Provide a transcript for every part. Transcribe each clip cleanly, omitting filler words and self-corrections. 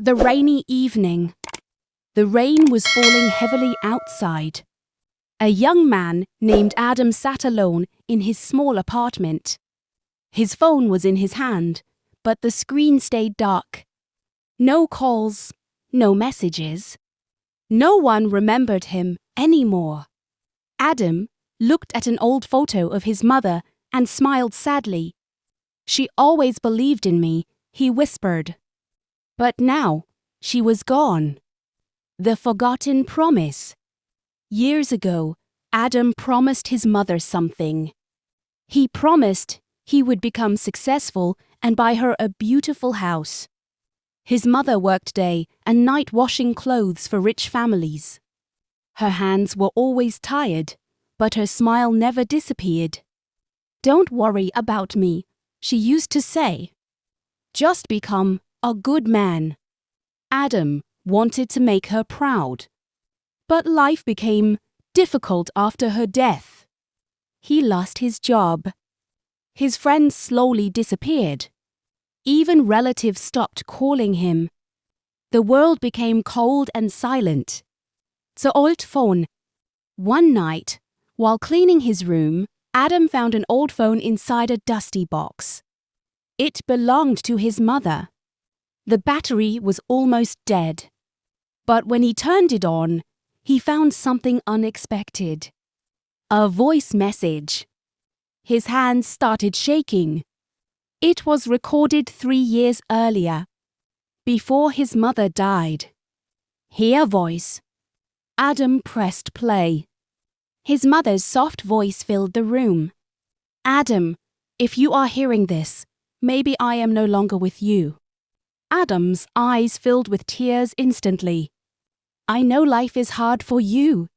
The rainy evening. The rain was falling heavily outside. A young man named Adam sat alone in his small apartment. His phone was in his hand, but the screen stayed dark. No calls, no messages. No one remembered him anymore. Adam looked at an old photo of his mother and smiled sadly. "She always believed in me," he whispered. But now, she was gone. The forgotten promise. Years ago, Adam promised his mother something. He promised he would become successful and buy her a beautiful house. His mother worked day and night washing clothes for rich families. Her hands were always tired, but her smile never disappeared. "Don't worry about me," she used to say. "Just become a good man." Adam wanted to make her proud. But life became difficult after her death. He lost his job. His friends slowly disappeared. Even relatives stopped calling him. The world became cold and silent. So old phone. One night, while cleaning his room, Adam found an old phone inside a dusty box. It belonged to his mother. The battery was almost dead. But when he turned it on, he found something unexpected. A voice message. His hands started shaking. It was recorded 3 years earlier, before his mother died. "Hear voice." Adam pressed play. His mother's soft voice filled the room. "Adam, if you are hearing this, maybe I am no longer with you." Adam's eyes filled with tears instantly. "I know life is hard for you.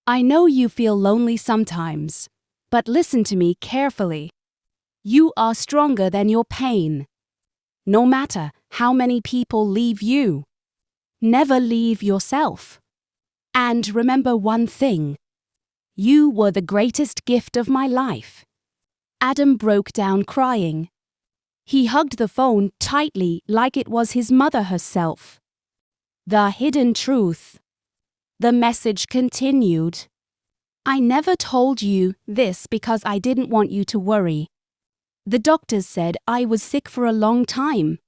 I know you feel lonely sometimes, but listen to me carefully. You are stronger than your pain. No matter how many people leave you, never leave yourself. And remember one thing. You were the greatest gift of my life." Adam broke down crying. He hugged the phone tightly like it was his mother herself. The hidden truth. The message continued. "I never told you this because I didn't want you to worry. The doctors said I was sick for a long time.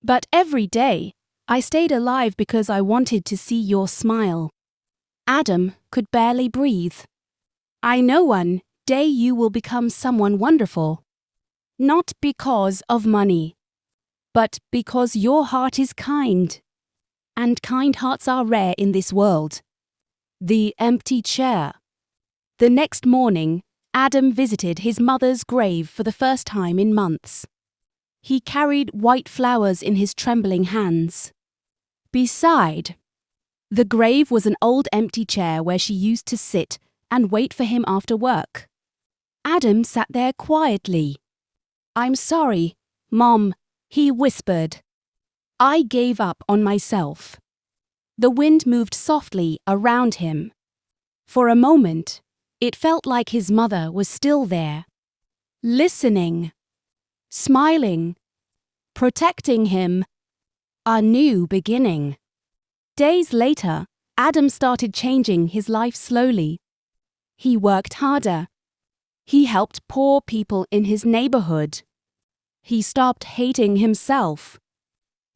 But every day, I stayed alive because I wanted to see your smile." Adam could barely breathe. "I know one day you will become someone wonderful. Not because of money, but because your heart is kind. And kind hearts are rare in this world." The empty chair. The next morning, Adam visited his mother's grave for the first time in months. He carried white flowers in his trembling hands. Beside the grave was an old empty chair where she used to sit and wait for him after work. Adam sat there quietly. "I'm sorry, Mom," he whispered. "I gave up on myself." The wind moved softly around him. For a moment, it felt like his mother was still there, listening, smiling, protecting him. A new beginning. Days later, Adam started changing his life slowly. He worked harder. He helped poor people in his neighborhood. He stopped hating himself.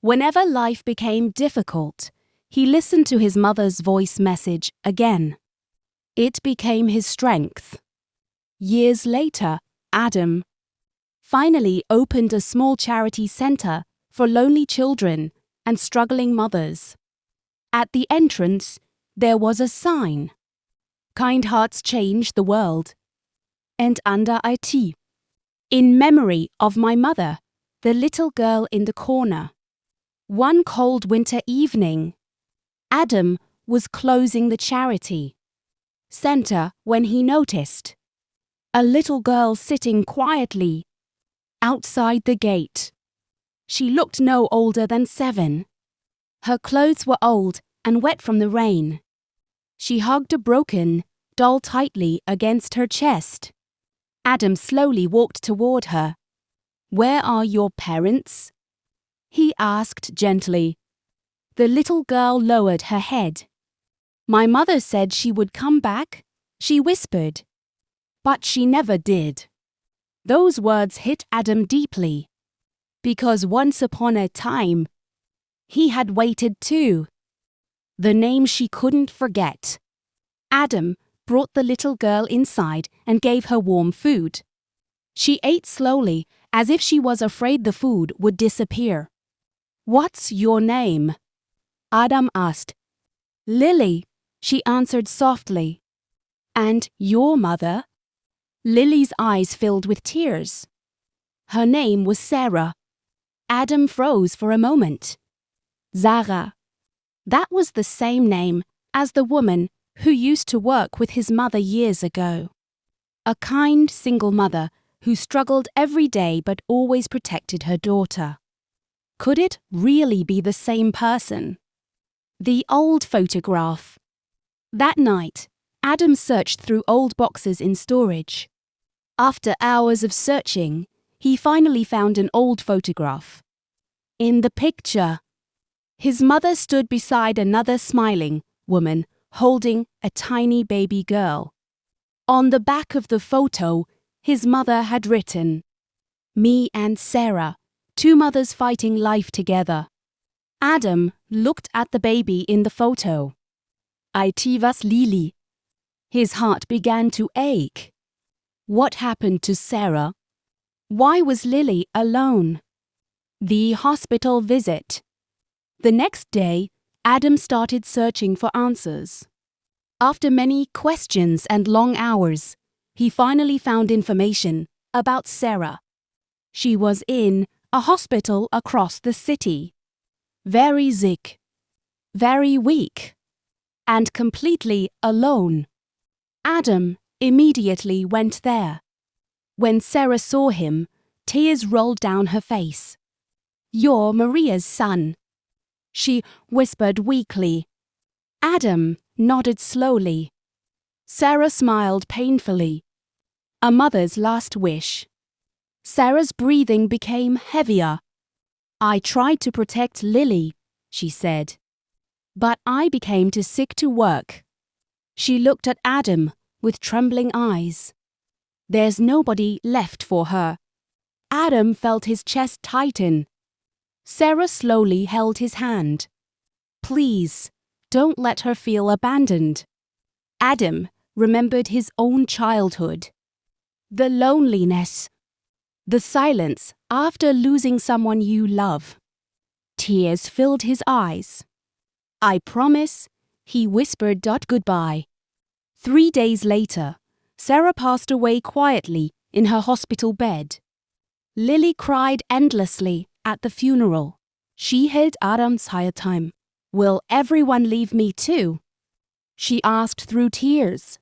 Whenever life became difficult, he listened to his mother's voice message again. It became his strength. Years later, Adam finally opened a small charity center for lonely children and struggling mothers. At the entrance, there was a sign. "Kind hearts change the world." And under it. "In memory of my mother, the little girl in the corner." One cold winter evening, Adam was closing the charity center when he noticed a little girl sitting quietly outside the gate. She looked no older than 7. Her clothes were old and wet from the rain. She hugged a broken doll tightly against her chest. Adam slowly walked toward her. "Where are your parents?" he asked gently. The little girl lowered her head. My mother said she would come back, she whispered. But she never did. Those words hit Adam deeply. Because once upon a time, he had waited too. The name she couldn't forget. Adam brought the little girl inside and gave her warm food. She ate slowly, as if she was afraid the food would disappear. "What's your name?" Adam asked. "Lily," she answered softly. "And your mother?" Lily's eyes filled with tears. Her name was Sarah. Adam froze for a moment. Zara. That was the same name as the woman who used to work with his mother years ago. A kind single mother who struggled every day but always protected her daughter. Could it really be the same person? The old photograph. That night, Adam searched through old boxes in storage. After hours of searching, he finally found an old photograph. In the picture, his mother stood beside another smiling woman holding a tiny baby girl. On the back of the photo, his mother had written, "Me and Sarah, two mothers fighting life together." Adam looked at the baby in the photo. "It was Lily." His heart began to ache. What happened to Sarah? Why was Lily alone? The hospital visit. The next day, Adam started searching for answers. After many questions and long hours, he finally found information about Sarah. She was in a hospital across the city. Very sick, very weak, and completely alone. Adam immediately went there. When Sarah saw him, tears rolled down her face. "You're Maria's son," she whispered weakly. Adam nodded slowly. Sarah smiled painfully. A mother's last wish. Sarah's breathing became heavier. "I tried to protect Lily," she said. "But I became too sick to work." She looked at Adam with trembling eyes. "There's nobody left for her." Adam felt his chest tighten. Sarah slowly held his hand. "Please, don't let her feel abandoned." Adam remembered his own childhood. The loneliness. The silence after losing someone you love. Tears filled his eyes. "I promise," he whispered. Goodbye. 3 days later, Sarah passed away quietly in her hospital bed. Lily cried endlessly at the funeral. She held Adam's entire time. "Will everyone leave me too?" she asked through tears.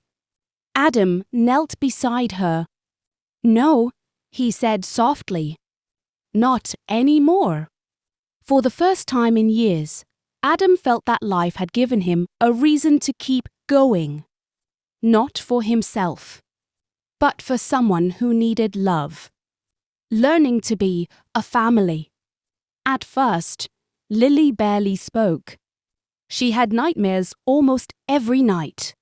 Adam knelt beside her. "No," he said softly. "Not anymore." For the first time in years, Adam felt that life had given him a reason to keep going. Not for himself, but for someone who needed love. Learning to be a family. At first, Lily barely spoke. She had nightmares almost every night.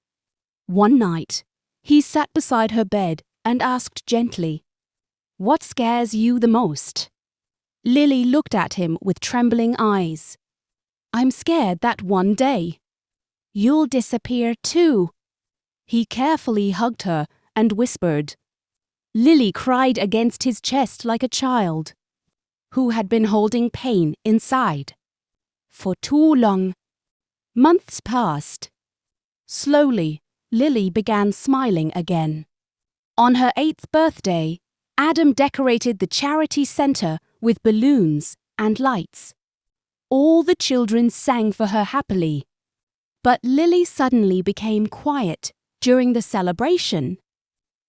One night, he sat beside her bed and asked gently, "What scares you the most?" Lily looked at him with trembling eyes. "I'm scared that one day you'll disappear too." He carefully hugged her and whispered. Lily cried against his chest like a child who had been holding pain inside for too long. Months passed. Slowly, Lily began smiling again. On her 8th birthday, Adam decorated the charity center with balloons and lights. All the children sang for her happily. But Lily suddenly became quiet during the celebration.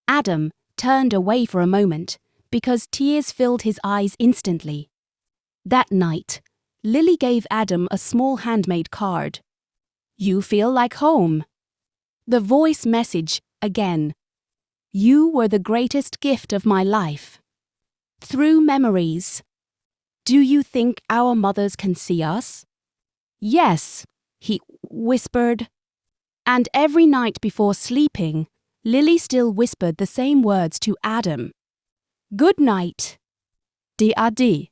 Adam turned away for a moment because tears filled his eyes instantly. That night, Lily gave Adam a small handmade card. "You feel like home." The voice message again. "You were the greatest gift of my life." Through memories. Do you think our mothers can see us? Yes, he whispered. And every night before sleeping, Lily still whispered the same words to Adam. Good night. D-A-D.